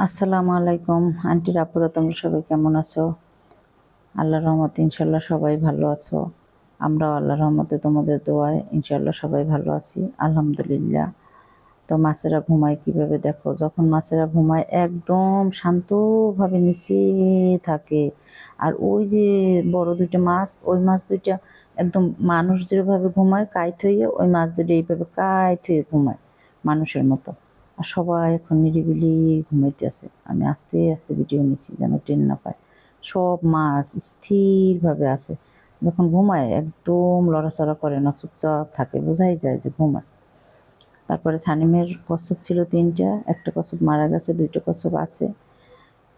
আসসালামু আলাইকুম আন্টি আপুরা, তোমরা সবাই কেমন আছো? আল্লাহর রহমতে ইনশাল্লাহ সবাই ভালো আছো। আমরাও আল্লাহর রহমতে তোমাদের দোয়ায় ইনশাল্লাহ সবাই ভালো আছি, আলহামদুলিল্লাহ। তো মাছেরা ঘুমায় কিভাবে দেখো, যখন মাছেরা ঘুমায় একদম শান্তভাবে নিচে থাকে। আর ওই যে বড় দুইটা মাছ, ওই মাছ দুইটা একদম মানুষ যেভাবে ঘুমায় কাইত হইয়ে, ওই মাছ দুটো এইভাবে কাইত হয়ে ঘুমায় মানুষের মতো। আর সবাই এখন নিরিবিলি ঘুমাইতেছে। আমি আস্তে আস্তে ভিডিও নিচ্ছি যেন টেন না পায়। সব মাছ স্থিরভাবে আছে, যখন ঘুমায় একদম লড়াচড়া করে না, চুপচাপ থাকে, বোঝাই যায় যে ঘুমায়। তারপরে সানিমের কচ্ছপ ছিল তিনটা, একটা কচ্ছপ মারা গেছে, দুইটা কচ্ছপ আছে।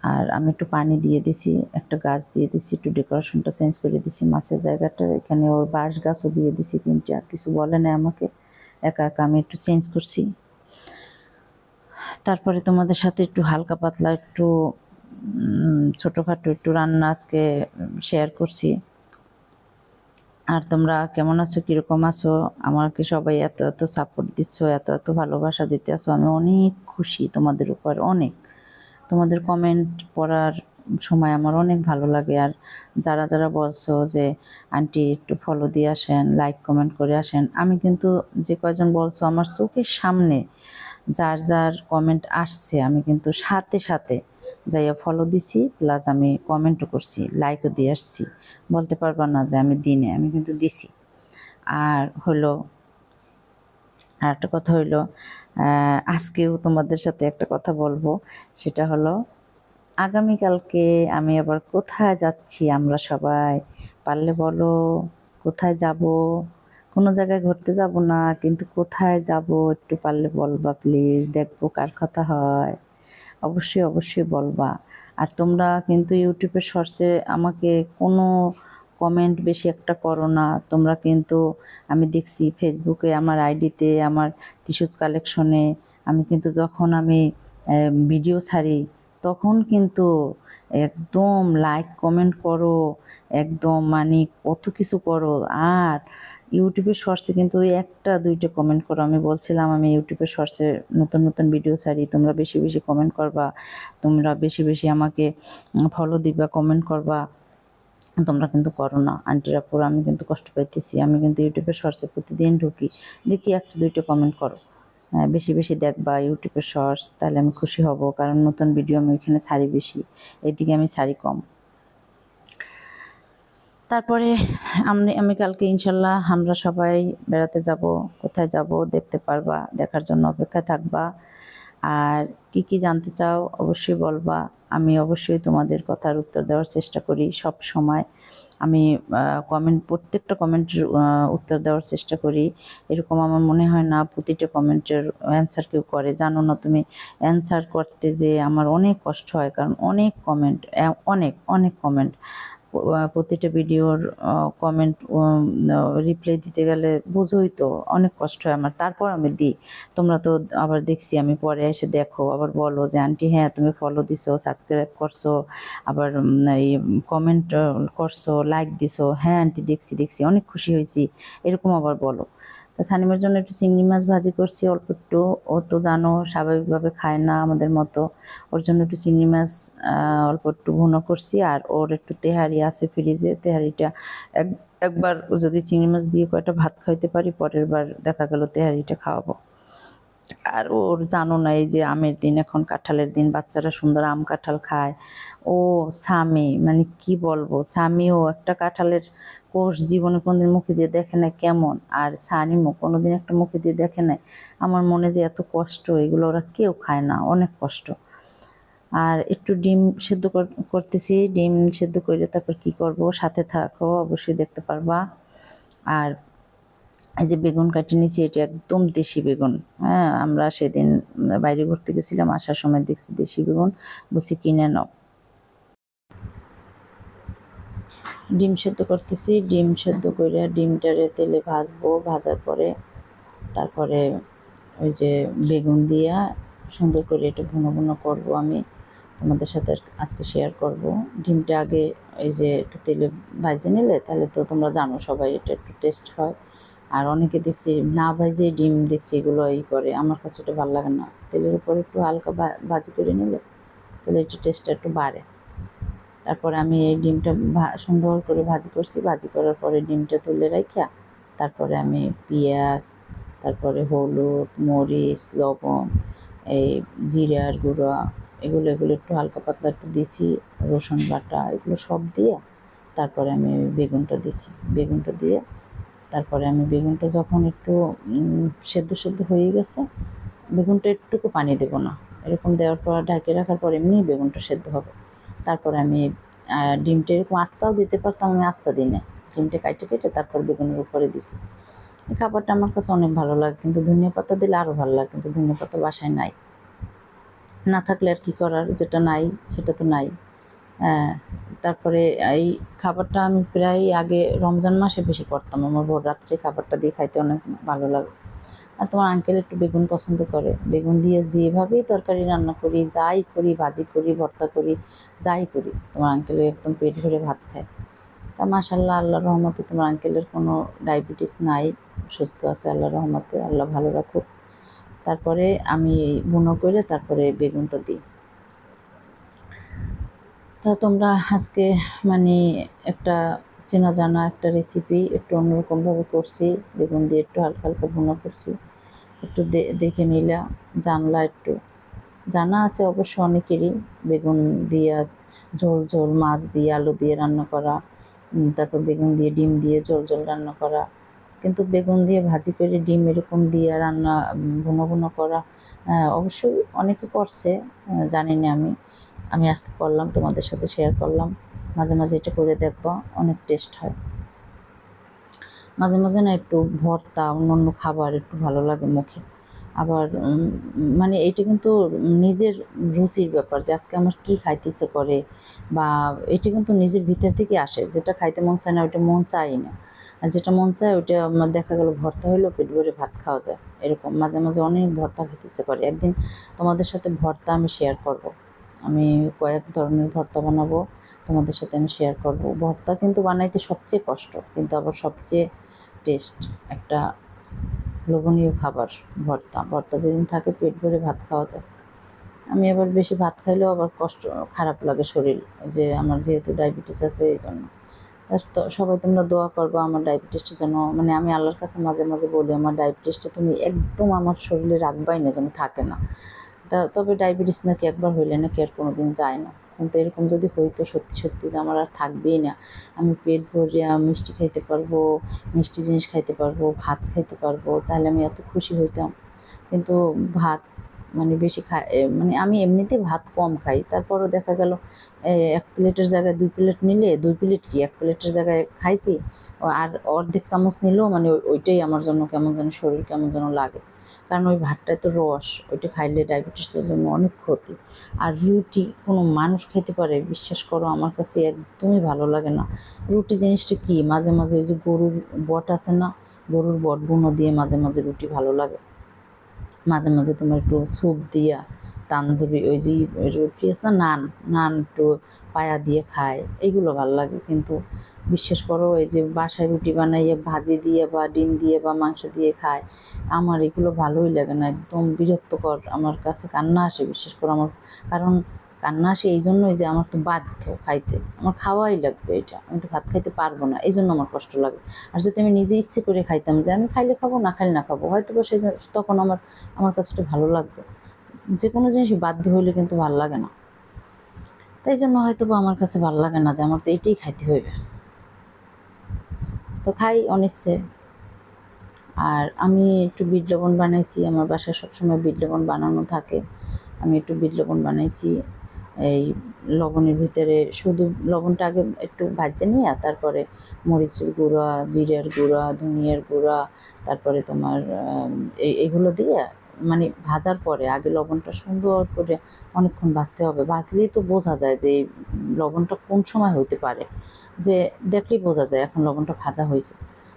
আর আমি একটু পানি দিয়ে দিছি, একটা গাছ দিয়ে দিছি, একটু ডেকোরেশনটা চেঞ্জ করে দিছি মাছের জায়গাটা। এখানে ওর বাঁশ গাছও দিয়ে দিছি তিনটা, কিছু বলে না আমাকে, একা একা আমি একটু চেঞ্জ করছি। তারপরে তোমাদের সাথে একটু হালকা পাতলা একটু ছোটোখাটো একটু রান্না আজকে শেয়ার করছি। আর তোমরা কেমন আছো, কীরকম আছো? আমাকে সবাই এত এত সাপোর্ট দিচ্ছ, এত এত ভালোবাসা দিতে আছো, আমি অনেক খুশি তোমাদের উপর, অনেক। তোমাদের কমেন্ট পড়ার সময় আমার অনেক ভালো লাগে। আর যারা যারা বলছো যে আন্টি একটু ফলো দিয়ে আসেন, লাইক কমেন্ট করে আসেন, আমি কিন্তু যে কয়জন বলছো আমার চোখের সামনে যার যার কমেন্ট আসছে, আমি কিন্তু সাথে সাথে যাইয়া ফলো দিছি, প্লাস আমি কমেন্টও করছি, লাইকও দিয়ে আসছি। বলতে পারবা না যে আমি দিনে, আমি কিন্তু দিছি। আর হলো, আর একটা কথা হইলো, আজকেও তোমাদের সাথে একটা কথা বলবো। সেটা হলো, আগামীকালকে আমি আবার কোথায় যাচ্ছি, আমরা সবাই পারলে বলো কোথায় যাব? কোনো জায়গায় ঘুরতে যাব না, কিন্তু কোথায় যাব একটু পারলে বলবা প্লিজ, দেখবো কার কথা হয়। অবশ্যই অবশ্যই বলবা। আর তোমরা কিন্তু ইউটিউবের শর্টসে আমাকে কোনো কমেন্ট বেশি একটা করো না তোমরা, কিন্তু আমি দেখছি ফেসবুকে আমার আইডিতে, আমার টিস্যুস কালেকশনে, আমি কিন্তু যখন আমি ভিডিও ছাড়ি তখন কিন্তু একদম লাইক কমেন্ট করো, একদম মানে কত কিছু করো। আর ইউটিউবের শর্টসে কিন্তু ওই একটা দুইটা কমেন্ট করো। আমি বলছিলাম আমি ইউটিউবের শর্টসে নতুন নতুন ভিডিও ছাড়ি, তোমরা বেশি বেশি কমেন্ট করবা, তোমরা বেশি বেশি আমাকে ফলো দিবা, কমেন্ট করবা। তোমরা কিন্তু করো না আন্টিরা পুরো, আমি কিন্তু কষ্ট পাইতেছি। আমি কিন্তু ইউটিউবের শর্টসে প্রতিদিন ঢুকি, দেখি একটা দুইটা কমেন্ট করো। বেশি বেশি দেখবা ইউটিউবের শর্টস, তাহলে আমি খুশি হব, কারণ নতুন ভিডিও আমি ওইখানে ছাড়ি বেশি, এদিকে আমি ছাড়ি কম। তারপরে আমি কালকে ইনশাল্লাহ আমরা সবাই বেড়াতে যাব। কোথায় যাব দেখতে পারবা, দেখার জন্য অপেক্ষায় থাকবা। আর কি কি জানতে চাও অবশ্যই বলবা, আমি অবশ্যই তোমাদের কথার উত্তর দেওয়ার চেষ্টা করি সব সময়। আমি প্রত্যেকটা কমেন্টের উত্তর দেওয়ার চেষ্টা করি। এরকম আমার মনে হয় না প্রতিটা কমেন্টের অ্যান্সার কেউ করে। জানো না তুমি, অ্যান্সার করতে যে আমার অনেক কষ্ট হয়, কারণ অনেক কমেন্ট, অনেক অনেক কমেন্ট। প্রতিটা ভিডিওর কমেন্ট রিপ্লাই দিতে গেলে বোঝোই তো অনেক কষ্ট হয় আমার, তারপর আমি দিই। তোমরা তো আবার দেখছি আমি পরে এসে দেখো, আবার বলো যে আন্টি হ্যাঁ তুমি ফলো দিছো, সাবস্ক্রাইব করছো, আবার এই কমেন্ট করছো, লাইক দিছো, হ্যাঁ আন্টি দেখছি দেখছি, অনেক খুশি হয়েছি, এরকম আবার বলো। তো সানিমের জন্য একটু চিংড়ি মাছ ভাজি করছি অল্প একটু। ও তো জানো স্বাভাবিকভাবে খায় না আমাদের মতো, ওর জন্য একটু চিংড়ি মাছ অল্প একটু ভুনো করছি। আর ওর একটু তেহারি আছে ফ্রিজে, তেহারিটা একবার যদি চিংড়ি মাছ দিয়ে কয়টা ভাত খাইতে পারি, পরের বার দেখা গেল তেহারিটা খাওয়াবো। আর ওর জানো না, এই যে আমের দিন, এখন কাঁঠালের দিন, বাচ্চারা সুন্দর আম কাঁঠাল খায়। ও স্বামী মানে কি বলবো, স্বামীও একটা কাঁঠালের কোষ জীবনে কোনোদিন মুখে দিয়ে দেখে না কেমন, আর সানিমও কোনোদিন একটা মুখে দিয়ে দেখে নাই। আমার মনে যে এত কষ্ট, এগুলো ওরা কেউ খায় না, অনেক কষ্ট। আর একটু ডিম সেদ্ধ করতেছি, ডিম সেদ্ধ করে তারপর কি করব, সাথে থাকো অবশ্যই দেখতে পারবা। আর এই যে বেগুন কাটি নিয়েছি, এটা একদম দেশি বেগুন। হ্যাঁ, আমরা সেদিন বাইরে ঘুরতে গেছিলাম, আসার সময় দেখছি দেশি বেগুন, বলছি কিনে নাও। ডিম সেদ্ধ করতেছি, ডিম সেদ্ধ করে ডিমটারে তেলে ভাজবো, ভাজার পরে তারপরে ওই যে বেগুন দিয়া সুন্দর করে একটু ভুনো ভুনো করবো। আমি তোমাদের সাথে আজকে শেয়ার করব। ডিমটা আগে এই যে একটু তেলে ভাজে নিলে তাহলে তো তোমরা জানো সবাই এটা একটু টেস্ট হয়। আর অনেকে দেখছি না ভাজে ডিম দেখছি এগুলো করে, আমার কাছে ওটা ভালো লাগে না। তেলের উপর একটু হালকা ভাজি করে নিলে তাহলে একটু টেস্টটা একটু বাড়ে। তারপরে আমি এই ডিমটা সুন্দর করে ভাজি করছি। ভাজি করার পরে ডিমটা তুলে রাখিয়া তারপরে আমি পেঁয়াজ, তারপরে হলুদ, মরিচ, লবণ, এই জিরার গুঁড়া, এগুলো একটু হালকা পাতলা একটু দিছি, রসুন বাটা, এগুলো সব দিয়ে তারপরে আমি বেগুনটা দিছি। বেগুনটা দিয়ে তারপরে আমি বেগুনটা যখন একটু সেদ্ধ হয়ে গেছে, বেগুনটা একটুকু পানি দেবো না, এরকম দেওয়ার পর ঢাকিয়ে রাখার পর এমনি বেগুনটা সেদ্ধ হবে। তারপরে আমি ডিমটা এরকম আস্তাও দিতে পারতাম, আমি আস্তা দিই না, ডিমটা কেটে তারপর বেগুনের উপরে দিছি। এই খাবারটা আমার কাছে অনেক ভালো লাগে, কিন্তু ধনিয়া পাতা দিলে আরও ভালো লাগে, কিন্তু ধনিয়া পাতা বাসায় নাই, না থাকলে আর কি করার, যেটা নাই সেটা তো নাই। তারপরে এই খাবারটা আমি প্রায় আগে রমজান মাসে বেশি করতাম, আমার ভোর রাত্রে খাবারটা দিয়ে খাইতে অনেক ভালো লাগে। আর তোমার আঙ্কেল একটু বেগুন পছন্দ করে, বেগুন দিয়ে যেভাবেই তরকারি রান্না করি, যাই করি, ভাজি করি, ভর্তা করি, যাই করি, তোমার আঙ্কেলের একদম পেট ভরে ভাত খায়। তা মাশাআল্লাহ, আল্লাহর রহমতে তোমার আঙ্কেলের কোনো ডায়াবেটিস নাই, সুস্থ আছে আল্লাহর রহমতে, আল্লাহ ভালো রাখুক। তারপরে আমি বুনো করে তারপরে বেগুনটা দিই। তা তোমরা আজকে মানে একটা চেনা জানা একটা রেসিপি একটু অন্যরকমভাবে করছি, বেগুন দিয়ে একটু হালকা হালকা ভুনা করছি, একটু দেখে নিলা, জানলা, একটু জানা আছে অবশ্য অনেকেরই, বেগুন দিয়ে ঝোল ঝোল, মাছ দিয়ে আলু দিয়ে রান্না করা, তারপর বেগুন দিয়ে ডিম দিয়ে ঝোল ঝোল রান্না করা, কিন্তু বেগুন দিয়ে ভাজি করে ডিম এরকম দিয়ে রান্না ভুনো ভুনো করা অবশ্যই অনেকে করছে, জানি না আমি আজকে করলাম, তোমাদের সাথে শেয়ার করলাম। মাঝে মাঝে এটা করে দেখবা, অনেক টেস্ট হয়। মাঝে মাঝে না একটু ভর্তা, অন্য খাবার একটু ভালো লাগে মুখে। আবার মানে এটা কিন্তু নিজের রুচির ব্যাপার, যে আজকে আমার কী খাইতে ইচ্ছে করে, বা এটা কিন্তু নিজের ভিতর থেকে আসে। যেটা খাইতে মন চায় না ওইটা মন চাই না, আর যেটা মন চায় ওইটা আমার দেখা গেল ভর্তা হইলেও পেট ভরে ভাত খাওয়া যায়। এরকম মাঝে মাঝে অনেক ভর্তা খেতে ইচ্ছে করে। একদিন তোমাদের সাথে ভর্তা আমি শেয়ার করব, আমি কয়েক ধরনের ভর্তা বানাবো, তোমাদের সাথে আমি শেয়ার করব। ভর্তা কিন্তু বানাইতে সবচেয়ে কষ্ট, কিন্তু আবার সবচেয়ে টেস্ট একটা লোভনীয় খাবার ভর্তা যেদিন থাকে পেট ভরে ভাত খাওয়া যায়। আমি আবার বেশি ভাত খাইলেও আবার খারাপ লাগে শরীর, যে আমার যেহেতু ডায়াবেটিস আছে এই জন্য। তো সবাই তোমরা দোয়া করবো আমার ডায়াবেটিসটা যেন, মানে আমি আল্লাহর কাছে মাঝে মাঝে বলি আমার ডায়াবেটিসটা তুমি একদম আমার শরীরে রাখবাই না, যেন থাকে না। তবে ডায়াবেটিস নাকি একবার হইলে নাকি আর কোনো দিন যায় না, কিন্তু এরকম যদি হইতো সত্যি সত্যি যে আমার আর থাকবেই না, আমি পেট ভরিয়া মিষ্টি খাইতে পারবো, মিষ্টি জিনিস খাইতে পারবো, ভাত খাইতে পারবো, তাহলে আমি এত খুশি হইতাম। কিন্তু ভাত মানে বেশি মানে আমি এমনিতে ভাত কম খাই, তারপরও দেখা গেল এক প্লেটের জায়গায় 2 প্লেট নিলে, 2 প্লেট কি, এক প্লেটের জায়গায় খাইছি, আর অর্ধেক চামচ নিলেও মানে ওইটাই আমার জন্য কেমন যেন শরীর কেমন যেন লাগে। কারণ ওই ভাতটায় তো রস, ওইটা খাইলে ডায়াবেটিসের জন্য অনেক ক্ষতি। আর রুটি কোনো মানুষ খেতে পারে, বিশ্বাস করো আমার কাছে একদমই ভালো লাগে না। রুটি জিনিসটা কি, মাঝে মাঝে ওই যে গরুর বট আছে না, গরুর বটগুলো দিয়ে মাঝে মাঝে রুটি ভালো লাগে। মাঝে মাঝে তোমার একটু স্যুপ দিয়া, তান্দুরি ওই যে রুটি আছে না, নান নান একটু পায়া দিয়ে খায়, এইগুলো ভালো লাগে। কিন্তু বিশ্বাস করো এই যে বাসায় রুটি বানাইয়ে ভাজি দিয়ে বা ডিম দিয়ে বা মাংস দিয়ে খায়, আমার এগুলো ভালোই লাগে না, একদম বিরক্তকর, আমার কাছে কান্না আসে বিশ্বাস করো আমার। কারণ কান্না আসে এই জন্যই যে আমার তো বাধ্য খাইতে, আমার খাওয়াই লাগবে এটা, আমি তো ভাত খাইতে পারবো না, এই জন্য আমার কষ্ট লাগে। আর যদি আমি নিজে ইচ্ছে করে খাইতাম যে আমি খাইলে খাবো, না খাইলে না খাবো, হয়তো বা সেই তখন আমার কাছে একটু ভালো লাগতো। যে কোনো জিনিসই বাধ্য হইলে কিন্তু ভালো লাগে না, তাই জন্য হয়তো বা আমার কাছে ভালো লাগে না যে আমার তো এইটাই খাইতে হইবে, তো খাই অনিচ্ছে। আর আমি একটু বিট লবণ বানাইছি, আমার বাসায় সবসময় বিট লবণ বানানো থাকে, আমি একটু বিট লবণ বানাইছি। এই লবণের ভিতরে শুধু লবণটা আগে একটু ভাজে নিয়ে তারপরে মরিচের গুঁড়া, জিরার গুঁড়া, ধনিয়ার গুঁড়া, তারপরে তোমার এগুলো দিয়ে, মানে ভাজার পরে আগে লবণটা সুন্দর করে অনেকক্ষণ ভাজতে হবে, ভাজলেই তো বোঝা যায় যে এই লবণটা কোন সময় হইতে পারে, যে দেখলেই বোঝা যায় এখন লবণটা ভাজা হয়েছে।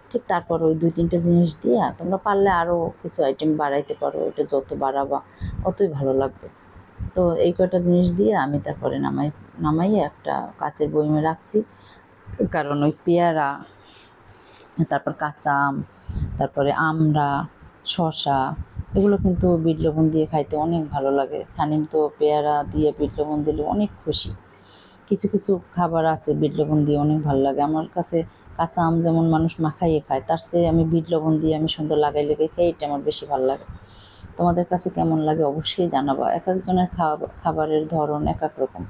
ঠিক তারপর ওই 2-3টে জিনিস দিয়ে তোমরা পারলে আরও কিছু আইটেম বাড়াইতে পারো, এটা যত বাড়াবা অতই ভালো লাগবে। তো এই কয়টা জিনিস দিয়ে আমি তারপরে নামাইয়ে একটা কাচের বয়মে রাখছি, কারণ ওই পেয়ারা, তারপর কাঁচা আম, তারপরে আমড়া, শসা, এগুলো কিন্তু বিট লবণ দিয়ে খাইতে অনেক ভালো লাগে। সানিম তো পেয়ারা দিয়ে বিট লবণ দিলে অনেক খুশি। কিছু কিছু খাবার আছে বিট লবণ দিয়ে অনেক ভালো লাগে আমার কাছে। কাঁচা আম যেমন মানুষ মাখাইয়ে খায়, তার চেয়ে আমি বিট লবণ দিয়ে আমি সুন্দর লাগাই লেগে খাই, এটা আমার বেশি ভালো লাগে। তোমাদের কাছে কেমন লাগে অবশ্যই জানাবা। এক একজনের খাবারের ধরন এক এক রকম,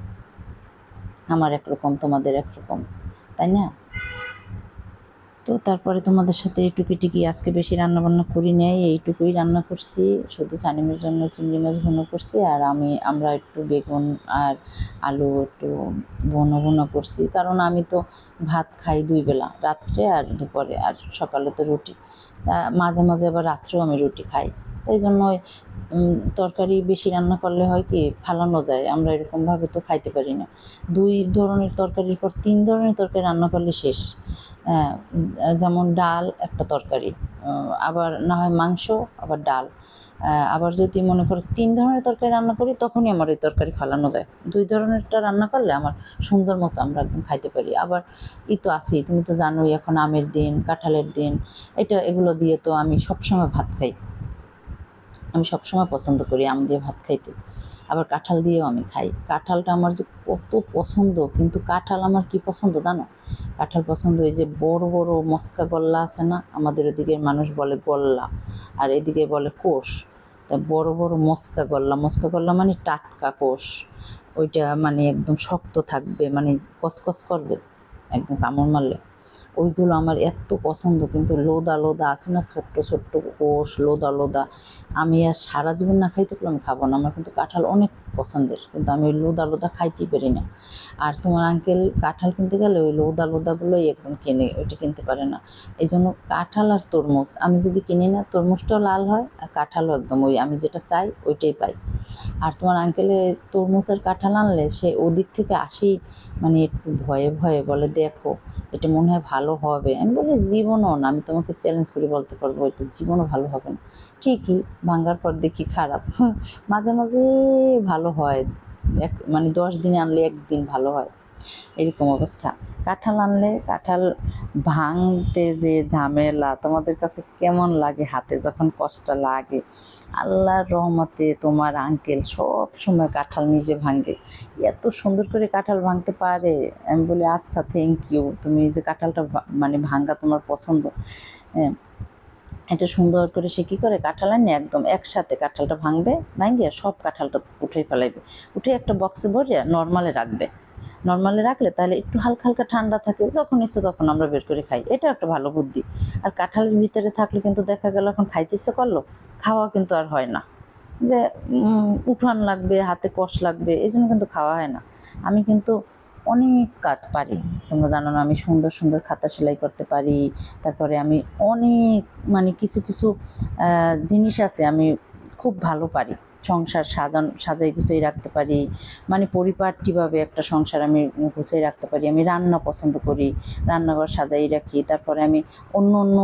আমার একরকম, তোমাদের একরকম, তাই না? তো তারপরে তোমাদের সাথে এই টুকিটিকি আজকে বেশি রান্না বান্না করি নাই, এইটুকুই রান্না করছি। শুধু সানিমের জন্য চিংড়ি মাছ ভুনো করছি, আর আমরা একটু বেগুন আর আলু একটু ভুনো করছি। কারণ আমি তো ভাত খাই 2 বেলা, রাত্রে আর দুপুরে, আর সকালে তো রুটি। মাঝে মাঝে আবার রাত্রেও আমি রুটি খাই। তাই জন্য তরকারি বেশি রান্না করলে হয় কি, ফালানো যায়, আমরা এরকমভাবে তো খাইতে পারি না। 2 ধরনের তরকারির পর 3 ধরনের তরকারি রান্না করলে শেষ। হ্যাঁ, যেমন ডাল একটা তরকারি, আবার না হয় মাংস, আবার ডাল। আবার যদি মনে করো 3 ধরনের তরকারি রান্না করি, তখনই আমার এই তরকারি ফালানো যায়। 2 ধরনেরটা রান্না করলে আমার সুন্দর মতো আমরা একদম খাইতে পারি। আবার তো আছেই, তুমি তো জানোই এখন আমের দিন, কাঁঠালের দিন, এগুলো দিয়ে তো আমি সবসময় ভাত খাই। আমি সবসময় পছন্দ করি আম দিয়ে ভাত খাইতে। আবার কাঁঠাল দিয়েও আমি খাই। কাঁঠালটা আমার যে কত পছন্দ, কিন্তু কাঁঠাল আমার কি পছন্দ জানো? কাঁঠাল পছন্দ এই যে বড় বড় মস্কা গল্লা আছে না, আমাদের ওদিকের মানুষ বলে গল্লা, আর এদিকে বলে কোষ। তা বড় বড় মস্কা গল্লা মানে টাটকা কোষ, ওইটা মানে একদম শক্ত থাকবে, মানে কসকস করবে একদম কামড় মারলে। ওইগুলো আমার এত পছন্দ, কিন্তু লোদা লোদা আছে না, ছোট্ট ছোট্ট কোষ, লোদা লোদা, আমি আর সারা জীবন না খাইতে পারলে আমি খাবো না। আমার কিন্তু কাঁঠাল অনেক পছন্দের, কিন্তু আমি ওই লোদা লোদা খাইতেই পারি না। আর তোমার আঙ্কেল কাঁঠাল কিনতে গেলে ওই লোদা লোদাগুলোই একদম কেনে, ওইটা কিনতে পারে না। এই জন্য কাঁঠাল আর তরমুজ আমি যদি কিনি না, তরমুজটাও লাল হয় আর কাঁঠালও একদম ওই আমি যেটা চাই ওইটাই পাই। আর তোমার আঙ্কেলে তরমুজ আর কাঁঠাল আনলে সে ওদিক থেকে আসি, মানে একটু ভয়ে ভয়ে বলে, দেখো এটা মনে হয় ভালো হবে। আমি বলি জীবনও না, আমি তোমাকে চ্যালেঞ্জ করে বলতে পারবো এটা জীবনও ভালো হবে না। ঠিকই ভাঙ্গার পর দেখি খারাপ। মাঝে মাঝে ভালো হয়, মানে 10 দিনে আনলে 1 দিন ভালো হয়, এরকম অবস্থা। কাঁঠাল আনলে কাঁঠাল ভাঙতে যে ঝামেলা, তোমাদের কাছে কেমন লাগে হাতে যখন কষ্ট লাগে? আল্লাহর রহমতে তোমার আঙ্কেল সব সময় কাঁঠাল নিজে ভাঙে, এত সুন্দর করে কাঁঠাল ভাঙতে পারে। আমি বলি আচ্ছা থ্যাংক ইউ, তুমি যে কাঁঠালটা মানে ভাঙা তোমার পছন্দ। হ্যাঁ, এটা সুন্দর করে সে কী করে, কাঁঠাল আনে একদম একসাথে কাঁঠালটা ভাঙবে সব কাঁঠালটা উঠে ফেলাইবে, উঠে একটা বক্সে ভরে নর্মালে রাখবে। নর্মালে রাখলে তাহলে একটু হালকা হালকা ঠান্ডা থাকে, যখন ইচ্ছে তখন আমরা বের করে খাই, এটা একটা ভালো বুদ্ধি। আর কাঁঠালের ভিতরে থাকলে কিন্তু দেখা গেল এখন খাইতে ইচ্ছে করলো, খাওয়া কিন্তু আর হয় না, যে উঠান লাগবে, হাতে কষ লাগবে, এই জন্য কিন্তু খাওয়া হয় না। আমি কিন্তু অনেক কাজ পারি, তোমরা জানো না, আমি সুন্দর সুন্দর খাতা সেলাই করতে পারি। তারপরে আমি অনেক মানে কিছু কিছু জিনিস আছে আমি খুব ভালো পারি। সংসার সাজাই গুছিয়ে রাখতে পারি, মানে পরিপাটিভাবে একটা সংসার আমি গুছিয়ে রাখতে পারি। আমি রান্না পছন্দ করি, রান্নাঘর সাজাই রাখি। তারপরে আমি অন্য অন্য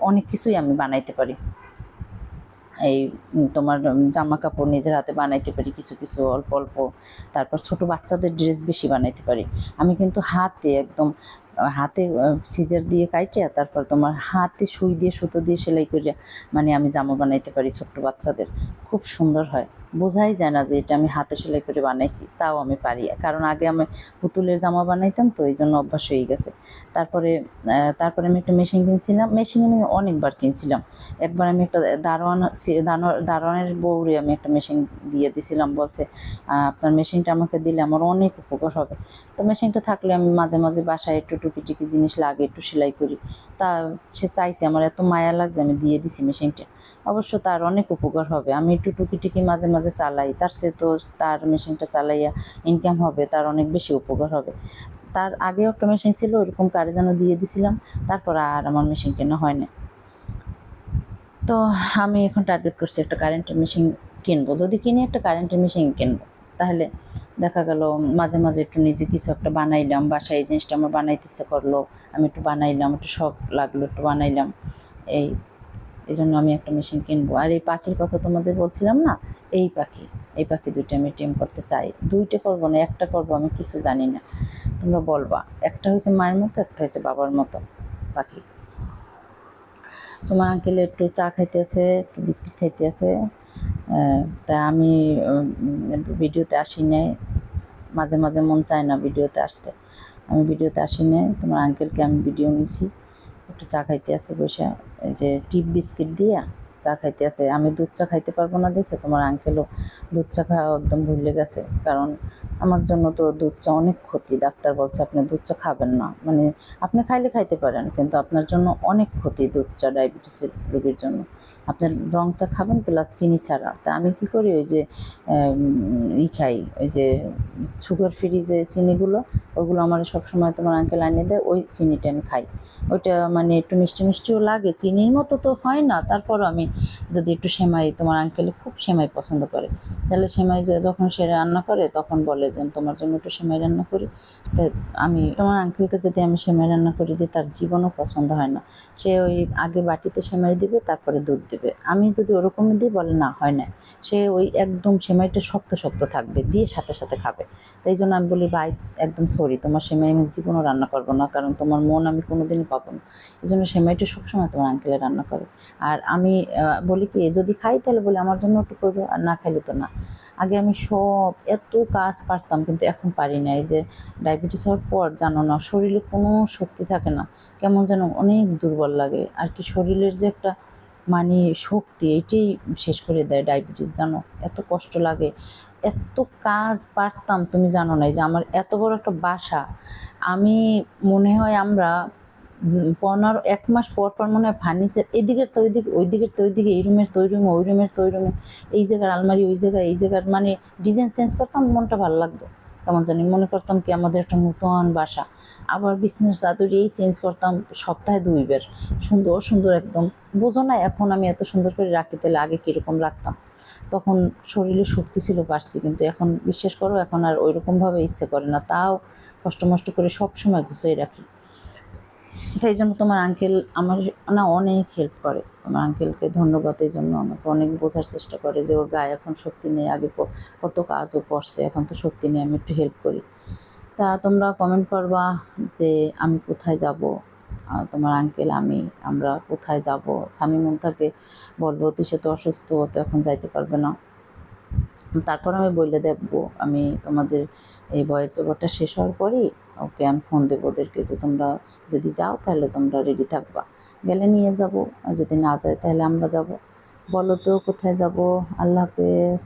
অনেক কিছুই আমি বানাইতে পারি। এই তোমার জামা কাপড় নিজের হাতে বানাইতে পারি কিছু কিছু অল্প অল্প। তারপর ছোট বাচ্চাদের ড্রেস বেশি বানাইতে পারি। আমি কিন্তু হাতে একদম হাতে সিজার দিয়ে কাইটে, তারপর তোমার হাতে সুই দিয়ে সুতো দিয়ে সেলাই করে মানে আমি জামা বানাইতে পারি ছোট্ট বাচ্চাদের, খুব সুন্দর হয়। বোঝাই যায় না যে এটা আমি হাতে সেলাই করে বানাইছি, তাও আমি পারি, কারণ আগে আমি পুতুলের জামা বানাইতাম তো, এই জন্য অভ্যাস হয়ে গেছে। তারপরে আমি একটা মেশিন কিনছিলাম, মেশিন আমি অনেকবার কিনছিলাম। একবার আমি একটা দারোয়ানের বউরে আমি একটা মেশিন দিয়ে দিয়েছিলাম, বলছে আপনার মেশিনটা আমাকে দিলে আমার অনেক উপকার হবে। তো মেশিনটা থাকলে আমি মাঝে মাঝে বাসায় একটু টুকিটিকি জিনিস লাগে একটু সেলাই করি। তা সে চাইছে, আমার এত মায়া লাগছে, আমি দিয়ে দিছি মেশিনটা। অবশ্য তার অনেক উপকার হবে, আমি একটু টুকিটিকি মাঝে মাঝে চালাই, তার সে তো তার মেশিনটা চালাইয়া ইনকাম হবে, তার অনেক বেশি উপকার হবে। তার আগেও একটা মেশিন ছিল, ওইরকম কারে যেন দিয়ে দিছিলাম, তারপর আর আমার মেশিন কেনা হয় না। তো আমি এখন টার্গেট করছি একটা কারেন্টের মেশিন কিনবো, যদি কিনি একটা কারেন্টের মেশিন কিনবো, তাহলে দেখা গেল মাঝে মাঝে একটু নিজে কিছু একটা বানাইলাম, বাসায় এই জিনিসটা আমার বানাইতে ইচ্ছে করলো, আমি একটু বানাইলাম, একটু শখ লাগলো একটু বানাইলাম। এই এই জন্য আমি একটা মেশিন কিনবো। আর এই পাখির কথা তোমাদের বলছিলাম না, এই পাখি দুইটা আমি টিম করতে চাই। 2টা করবো না, একটা করবো, আমি কিছু জানি না, তোমরা বলবা। একটা হয়েছে মায়ের মতো, একটা হয়েছে বাবার মতো পাখি। তোমার আঙ্কেল একটু চা খাইতে আছে, একটু বিস্কিট খাইতে আছে। তা আমি ভিডিওতে আসি নাই, মাঝে মাঝে মন চায় না ভিডিওতে আসতে, আমি ভিডিওতে আসি নাই। তোমার আঙ্কেলকে আমি ভিডিও নিছি, একটু চা খাইতে আছে বসে, এই যে টিপ বিস্কিট দিয়া চা খাইতে আছে। আমি দুধ চা খাইতে পারবো না দেখে তোমার আঙ্কেলও দুধ চা খাওয়া একদম ভুলে গেছে, কারণ আমার জন্য তো দুধ চা অনেক ক্ষতি। ডাক্তার বলছে আপনি দুধ চা খাবেন না, মানে আপনি খাইলে খাইতে পারেন, কিন্তু আপনার জন্য অনেক ক্ষতি দুধ চা, ডায়াবেটিসের রোগীর জন্য। আপনার রং চা খাবেন প্লাস চিনি ছাড়া। তা আমি কী করি, ওই যে খাই, ওই যে সুগার ফ্রি যে চিনিগুলো, ওগুলো আমার সবসময় তোমার আঙ্কেল আনিয়ে দেয়, ওই চিনিটা আমি খাই। ওইটা মানে একটু মিষ্টি মিষ্টিও লাগে, চিনির মতো তো হয় না, তারপরও আমি যদি একটু সেমাই, তোমার আঙ্কেল খুব সেমাই পছন্দ করে, তাহলে সেমাই যখন সে রান্না করে তখন বলে যে তোমার জন্য একটু সেমাই রান্না করি। তা আমি তোমার আঙ্কেলকে যদি আমি সেমাই রান্না করে দিই, তার জীবনও পছন্দ হয় না। সে ওই আগে বাটিতে সেমাই দিবে, তারপরে দুধ দিবে। আমি যদি ওরকমই দিই, বলে না হয় না, সে ওই একদম সেমাইটা শক্ত শক্ত থাকবে, দিয়ে সাথে সাথে খাবে। তাই জন্য আমি বলি ভাই একদম সরি, তোমার সেমাই আমি জীবনও রান্না করবো না, কারণ তোমার মন আমি কোনোদিনই পাবো না। এই জন্য সেমাইটা সবসময় তোমার আঙ্কেলে রান্না করে। আর আমি বলি কি, যদি খাই তাহলে বলি আমার জন্য একটু করবে, আর না খাইলে তো না। আগে আমি সব এত কাজ পারতাম, কিন্তু এখন পারি না। এই যে ডায়াবেটিস হওয়ার পর জানো না, শরীরে কোনো শক্তি থাকে না, কেমন যেন অনেক দুর্বল লাগে আর কি। শরীরের যে একটা মানে শক্তি, এটাই শেষ করে দেয় ডায়াবেটিস, জানো এত কষ্ট লাগে। এত কাজ পারতাম তুমি জানো না, যে আমার এত বড় একটা বাসা, আমি মনে হয় আমরা 1 মাস পর পর মনে হয় ফার্নিচার এদিকের তো ওইদিকে, ওইদিকের তো ওইদিকে, এই রুমের তো ওই রুমে, ওই রুমের তো ওই রুমে, এই জায়গার আলমারি ওই জায়গায়, এই জায়গার মানে ডিজাইন চেঞ্জ করতাম, মনটা ভালো লাগতো। কেমন জানি মনে করতাম কি আমাদের একটা নতুন বাসা। আবার বিছানার চাদর এই চেঞ্জ করতাম সপ্তাহে 2 বার, সুন্দর সুন্দর একদম। বোঝো না এখন আমি এত সুন্দর করে রাখি, তাহলে আগে কীরকম রাখতাম। তখন শরীরে শক্তি ছিল, পারছি, কিন্তু এখন বিশ্বাস করো এখন আর ওই রকমভাবে ইচ্ছে করে না, তাও কষ্ট মষ্ট করে সব সময় গুছিয়ে রাখি। সেই জন্য তোমার আঙ্কেল আমার না অনেক হেল্প করে। তোমার আঙ্কেলকে ধন্যবাদ, এই জন্য আমাকে অনেক বোঝার চেষ্টা করে যে ওর গায়ে এখন শক্তি নেই, আগে কত কাজও করছে, এখন তো শক্তি নেই, আমি একটু হেল্প করি। তা তোমরা কমেন্ট করবা যে আমি কোথায় যাব, তোমার আঙ্কেল আমরা কোথায় যাব। স্বামী মুনতাকে বলবো, সে তো অসুস্থ, ও তো এখন যাইতে পারবে না। তারপর আমি বলে দেখবো, আমি তোমাদের এই ভয়েস ওভারটা শেষ হওয়ার পরই ওকে আমি ফোন দেবো ওদেরকে, যে তোমরা যদি যাও তাহলে তোমরা রেডি থাকবা, গেলে নিয়ে যাব, আর যদি না যায় তাহলে আমরা যাব। বলো তো কোথায় যাব। আল্লাহ হাফেজ।